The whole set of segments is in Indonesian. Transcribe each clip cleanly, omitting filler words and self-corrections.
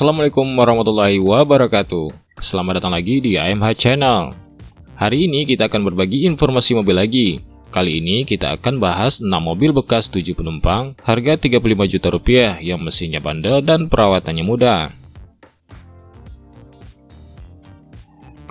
Assalamualaikum warahmatullahi wabarakatuh. Selamat datang lagi di AMH Channel. Hari ini kita akan berbagi informasi mobil lagi. Kali ini kita akan bahas 6 mobil bekas 7 penumpang harga 35 juta rupiah yang mesinnya bandel dan perawatannya mudah.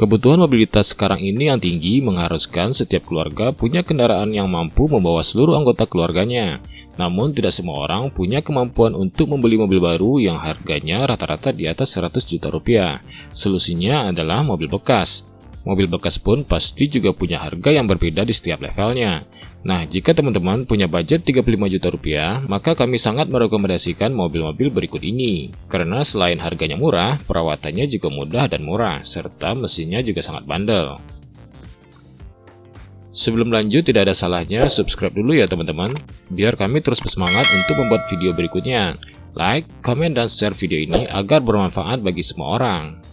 Kebutuhan mobilitas sekarang ini yang tinggi mengharuskan setiap keluarga punya kendaraan yang mampu membawa seluruh anggota keluarganya. Namun tidak semua orang punya kemampuan untuk membeli mobil baru yang harganya rata-rata di atas 100 juta rupiah. Solusinya adalah mobil bekas. Mobil bekas pun pasti juga punya harga yang berbeda di setiap levelnya. Nah, jika teman-teman punya budget 35 juta rupiah, maka kami sangat merekomendasikan mobil-mobil berikut ini. Karena selain harganya murah, perawatannya juga mudah dan murah, serta mesinnya juga sangat bandel. Sebelum lanjut, tidak ada salahnya subscribe dulu ya teman-teman, biar kami terus bersemangat untuk membuat video berikutnya. Like, komen, dan share video ini agar bermanfaat bagi semua orang.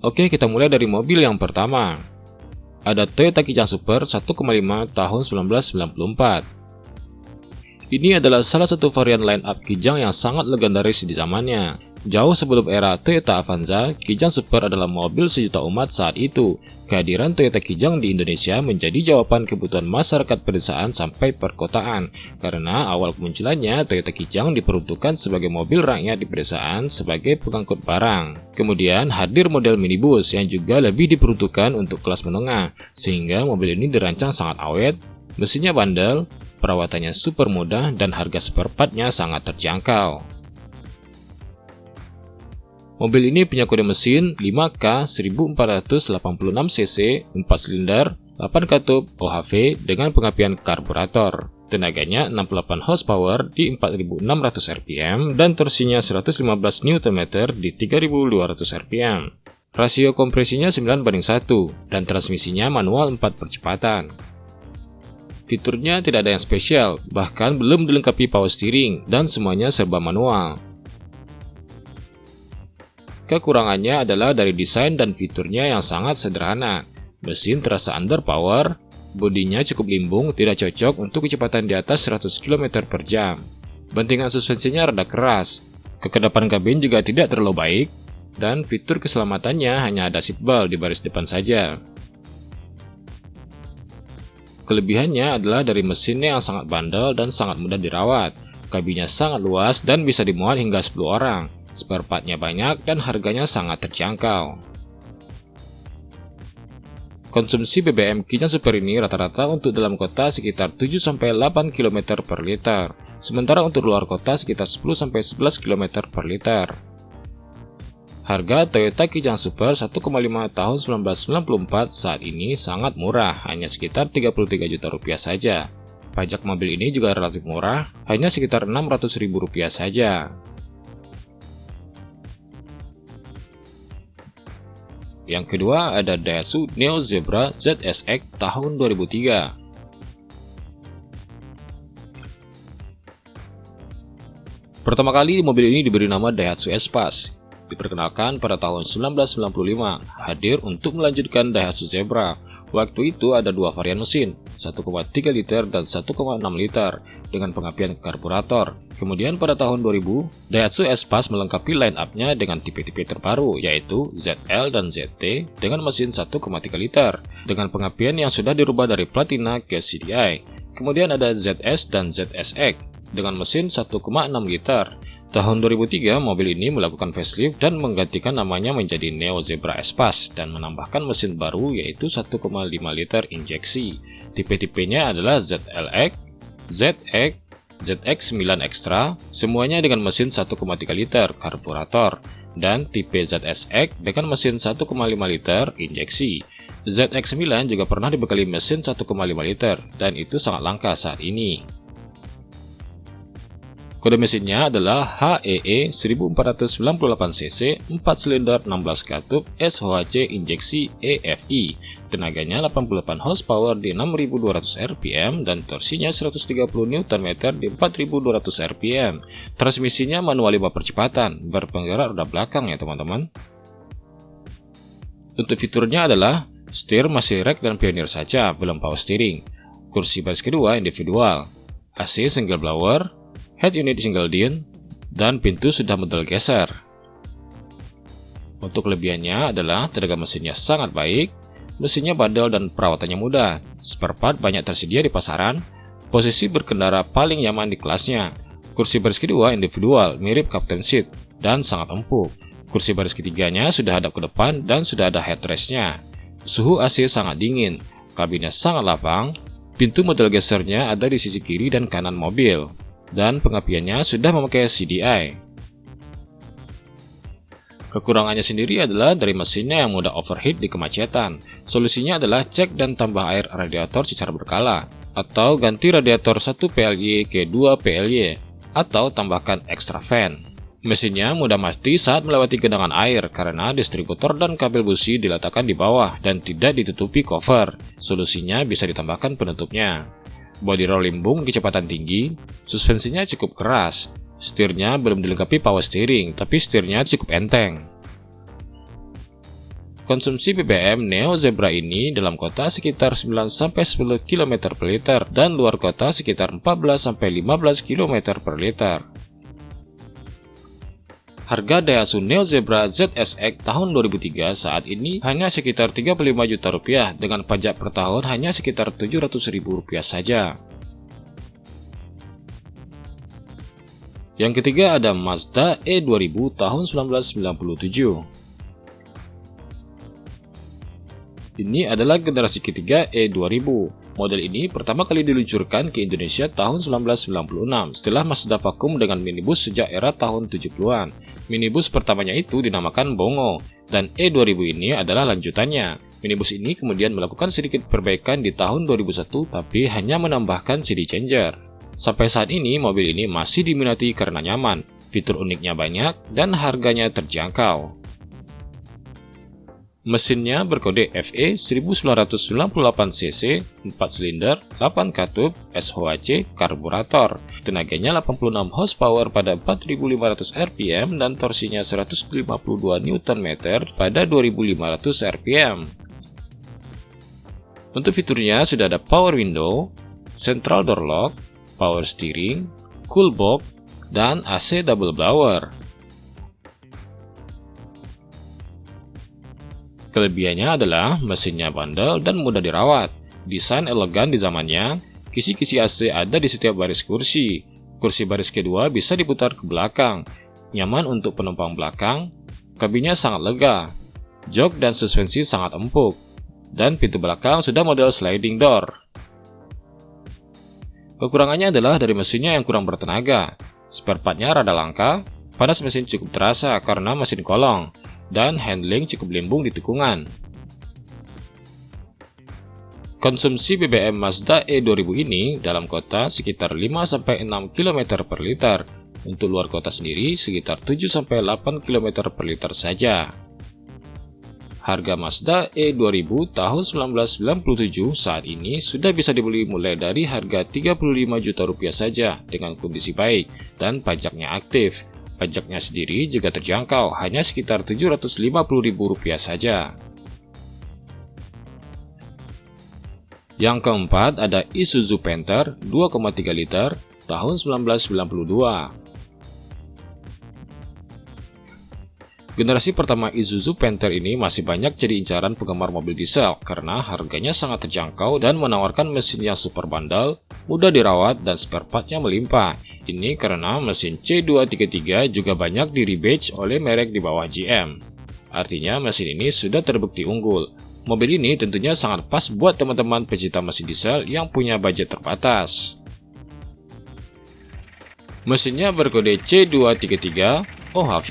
Oke, kita mulai dari mobil yang pertama. Ada Toyota Kijang Super 1,5 tahun 1994. Ini adalah salah satu varian line-up Kijang yang sangat legendaris di zamannya. Jauh sebelum era Toyota Avanza, Kijang Super adalah mobil sejuta umat saat itu. Kehadiran Toyota Kijang di Indonesia menjadi jawaban kebutuhan masyarakat pedesaan sampai perkotaan. Karena awal kemunculannya, Toyota Kijang diperuntukkan sebagai mobil rakyat di pedesaan sebagai pengangkut barang. Kemudian hadir model minibus yang juga lebih diperuntukkan untuk kelas menengah, sehingga mobil ini dirancang sangat awet, mesinnya bandel, perawatannya super mudah, dan harga spare part-nya sangat terjangkau. Mobil ini punya kode mesin 5K 1486cc, 4 silinder, 8 katup OHV dengan pengapian karburator. Tenaganya 68 horsepower di 4600 rpm dan torsinya 115 Nm di 3200 rpm. Rasio kompresinya 9:1 dan transmisinya manual 4 percepatan. Fiturnya tidak ada yang spesial, bahkan belum dilengkapi power steering dan semuanya serba manual. Kekurangannya adalah dari desain dan fiturnya yang sangat sederhana. Mesin terasa underpower, bodinya cukup limbung, tidak cocok untuk kecepatan di atas 100 km per jam. Bantingan suspensinya rada keras, kekedapan kabin juga tidak terlalu baik, dan fitur keselamatannya hanya ada seatbelt di baris depan saja. Kelebihannya adalah dari mesinnya yang sangat bandel dan sangat mudah dirawat. Kabinnya sangat luas dan bisa dimuat hingga 10 orang. Spare part-nya banyak dan harganya sangat terjangkau. Konsumsi BBM Kijang Super ini rata-rata untuk dalam kota sekitar 7-8 km per liter, sementara untuk luar kota sekitar 10-11 km per liter. Harga Toyota Kijang Super 1,5 tahun 1994 saat ini sangat murah, hanya sekitar 33 juta rupiah saja. Pajak mobil ini juga relatif murah, hanya sekitar 600 ribu rupiah saja. Yang kedua ada Daihatsu Neo Zebra ZSX tahun 2003. Pertama kali mobil ini diberi nama Daihatsu Espace. Diperkenalkan pada tahun 1995, hadir untuk melanjutkan Daihatsu Zebra. Waktu itu ada dua varian mesin, 1,3 liter dan 1,6 liter, dengan pengapian karburator. Kemudian pada tahun 2000, Daihatsu Espace melengkapi line-up-nya dengan tipe-tipe terbaru, yaitu ZL dan ZT dengan mesin 1,3 liter, dengan pengapian yang sudah dirubah dari Platina ke CDI. Kemudian ada ZS dan ZSX dengan mesin 1,6 liter. Tahun 2003, mobil ini melakukan facelift dan menggantikan namanya menjadi Neo Zebra Espace dan menambahkan mesin baru yaitu 1,5 liter injeksi. Tipe-tipenya adalah ZLX, ZX, ZX9 Extra, semuanya dengan mesin 1,3 liter karburator, dan tipe ZSX dengan mesin 1,5 liter injeksi. ZX9 juga pernah dibekali mesin 1,5 liter, dan itu sangat langka saat ini. Kode mesinnya adalah HEE 1498cc, 4 silinder 16 katup SHC injeksi EFI. Tenaganya 88 horsepower di 6200 rpm dan torsinya 130 Nm di 4200 rpm. Transmisinya manual 5 percepatan, berpenggerak roda belakang ya teman-teman. Untuk fiturnya adalah setir masih rack dan pionir saja, belum power steering. Kursi baris kedua individual, AC single blower, head unit single din, dan pintu sudah model geser. Untuk kelebihannya adalah tenaga mesinnya sangat baik, mesinnya bandel dan perawatannya mudah, spare part banyak tersedia di pasaran, posisi berkendara paling nyaman di kelasnya, kursi baris kedua individual mirip captain seat dan sangat empuk, kursi baris ketiganya sudah hadap ke depan dan sudah ada headrestnya, suhu AC sangat dingin, kabinnya sangat lapang, pintu model gesernya ada di sisi kiri dan kanan mobil, dan pengapiannya sudah memakai CDI. Kekurangannya sendiri adalah dari mesinnya yang mudah overheat di kemacetan. Solusinya adalah cek dan tambah air radiator secara berkala, atau ganti radiator 1 PLY ke 2 PLY, atau tambahkan extra fan. Mesinnya mudah mati saat melewati genangan air karena distributor dan kabel busi diletakkan di bawah dan tidak ditutupi cover. Solusinya bisa ditambahkan penutupnya. Bodi roll limbung kecepatan tinggi, suspensinya cukup keras. Setirnya belum dilengkapi power steering, tapi setirnya cukup enteng. Konsumsi BBM Neo Zebra ini dalam kota sekitar 9-10 km per liter dan luar kota sekitar 14-15 km per liter. Harga Daihatsu Neo Zebra ZSX tahun 2003 saat ini hanya sekitar 35 juta rupiah dengan pajak per tahun hanya sekitar 700 ribu rupiah saja. Yang ketiga ada Mazda E2000 tahun 1997. Ini adalah generasi ketiga E2000. Model ini pertama kali diluncurkan ke Indonesia tahun 1996 setelah Mazda vakum dengan minibus sejak era tahun 70-an. Minibus pertamanya itu dinamakan Bongo, dan E2000 ini adalah lanjutannya. Minibus ini kemudian melakukan sedikit perbaikan di tahun 2001 tapi hanya menambahkan CD changer. Sampai saat ini mobil ini masih diminati karena nyaman, fitur uniknya banyak, dan harganya terjangkau. Mesinnya berkode FE 1998cc, 4 silinder, 8 katup, SHC, karburator. Tenaganya 86 horsepower pada 4500 rpm dan torsinya 152 Nm pada 2500 rpm. Untuk fiturnya sudah ada power window, central door lock, power steering, cool box, dan AC double blower. Kelebihannya adalah mesinnya bandel dan mudah dirawat, desain elegan di zamannya, kisi-kisi AC ada di setiap baris kursi, kursi baris kedua bisa diputar ke belakang, nyaman untuk penumpang belakang, kabinnya sangat lega, jok dan suspensi sangat empuk, dan pintu belakang sudah model sliding door. Kekurangannya adalah dari mesinnya yang kurang bertenaga, spare partnya rada langka, panas mesin cukup terasa karena mesin kolong, dan handling cukup limbung di tikungan. Konsumsi BBM Mazda E2000 ini dalam kota sekitar 5-6 km per liter, untuk luar kota sendiri sekitar 7-8 km per liter saja. Harga Mazda E2000 tahun 1997 saat ini sudah bisa dibeli mulai dari harga 35 juta rupiah saja dengan kondisi baik dan pajaknya aktif. Pajaknya sendiri juga terjangkau, hanya sekitar 750 ribu rupiah saja. Yang keempat ada Isuzu Panther 2,3 liter tahun 1992. Generasi pertama Isuzu Panther ini masih banyak jadi incaran penggemar mobil diesel karena harganya sangat terjangkau dan menawarkan mesin yang super bandel, mudah dirawat, dan spare partnya melimpah. Ini karena mesin C233 juga banyak di rebadge oleh merek di bawah GM. Artinya mesin ini sudah terbukti unggul. Mobil ini tentunya sangat pas buat teman-teman pecinta mesin diesel yang punya budget terbatas. Mesinnya berkode C233 OHV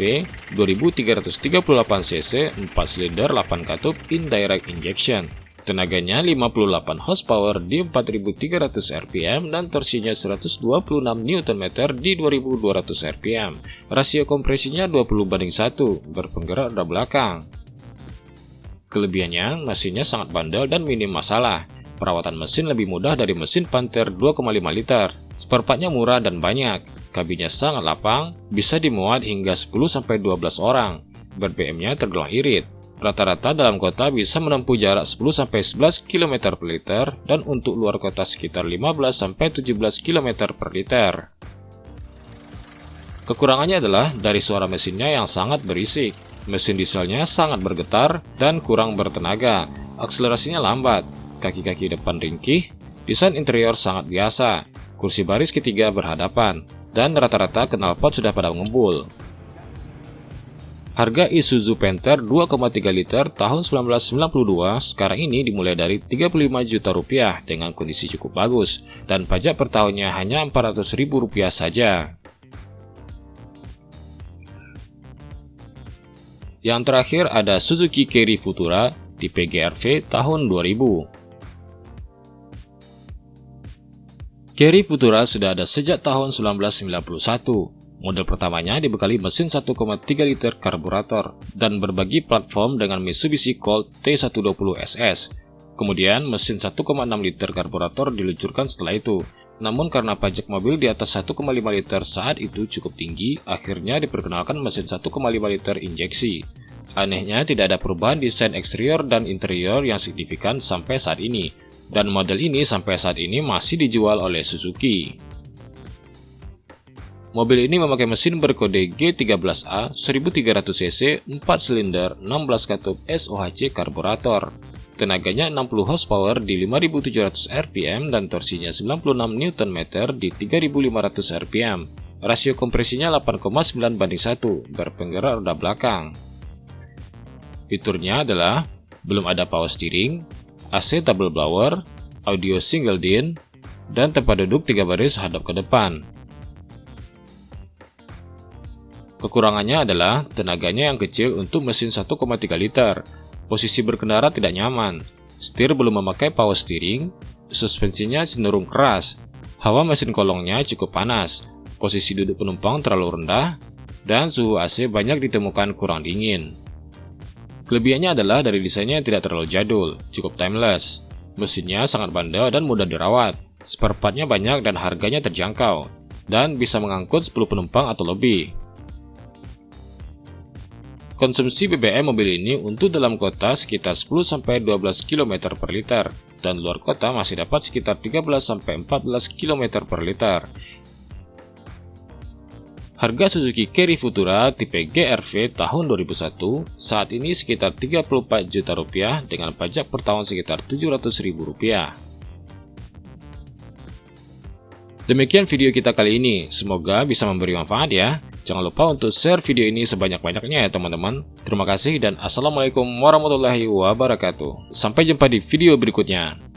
2338cc, 4 silinder, 8 katup indirect injection. Tenaganya 58 horsepower di 4300 rpm dan torsinya 126 Nm di 2200 rpm. Rasio kompresinya 20:1, berpenggerak roda belakang. Kelebihannya, mesinnya sangat bandel dan minim masalah. Perawatan mesin lebih mudah dari mesin Panther 2,5 liter. Spare partnya murah dan banyak. Kabinnya sangat lapang, bisa dimuat hingga 10-12 orang. BBM-nya tergolong irit. Rata-rata dalam kota bisa menempuh jarak 10-11 km per liter dan untuk luar kota sekitar 15-17 km per liter. Kekurangannya adalah dari suara mesinnya yang sangat berisik. Mesin dieselnya sangat bergetar dan kurang bertenaga, akselerasinya lambat, kaki-kaki depan ringkih, desain interior sangat biasa, kursi baris ketiga berhadapan, dan rata-rata knalpot sudah pada ngebul. Harga Isuzu Panther 2,3 liter tahun 1992 sekarang ini dimulai dari 35 juta rupiah dengan kondisi cukup bagus, dan pajak per tahunnya hanya 400 ribu rupiah saja. Yang terakhir ada Suzuki Carry Futura tipe GR-V tahun 2000. Carry Futura sudah ada sejak tahun 1991. Model pertamanya dibekali mesin 1,3 liter karburator dan berbagi platform dengan Mitsubishi Colt T120 SS. Kemudian mesin 1,6 liter karburator diluncurkan setelah itu. Namun karena pajak mobil di atas 1,5 liter saat itu cukup tinggi, akhirnya diperkenalkan mesin 1,5 liter injeksi. Anehnya tidak ada perubahan desain eksterior dan interior yang signifikan sampai saat ini. Dan model ini sampai saat ini masih dijual oleh Suzuki. Mobil ini memakai mesin berkode G13A 1300 cc 4 silinder 16 katup SOHC karburator. Tenaganya 60 horsepower di 5700 rpm dan torsinya 96 Nm di 3500 rpm. Rasio kompresinya 8,9:1, berpenggerak roda belakang. Fiturnya adalah belum ada power steering, AC double blower, audio single din, dan tempat duduk 3 baris hadap ke depan. Kekurangannya adalah tenaganya yang kecil untuk mesin 1,3 liter, posisi berkendara tidak nyaman, setir belum memakai power steering, suspensinya cenderung keras, hawa mesin kolongnya cukup panas, posisi duduk penumpang terlalu rendah, dan suhu AC banyak ditemukan kurang dingin. Kelebihannya adalah dari desainnya yang tidak terlalu jadul, cukup timeless, mesinnya sangat bandel dan mudah dirawat, spare partnya banyak dan harganya terjangkau, dan bisa mengangkut 10 penumpang atau lebih. Konsumsi BBM mobil ini untuk dalam kota sekitar 10-12 km per liter, dan luar kota masih dapat sekitar 13-14 km per liter. Harga Suzuki Carry Futura tipe GR-V tahun 2001 saat ini sekitar 34 juta rupiah dengan pajak per tahun sekitar 700 ribu rupiah. Demikian video kita kali ini, semoga bisa memberi manfaat ya. Jangan lupa untuk share video ini sebanyak-banyaknya ya teman-teman. Terima kasih dan assalamualaikum warahmatullahi wabarakatuh. Sampai jumpa di video berikutnya.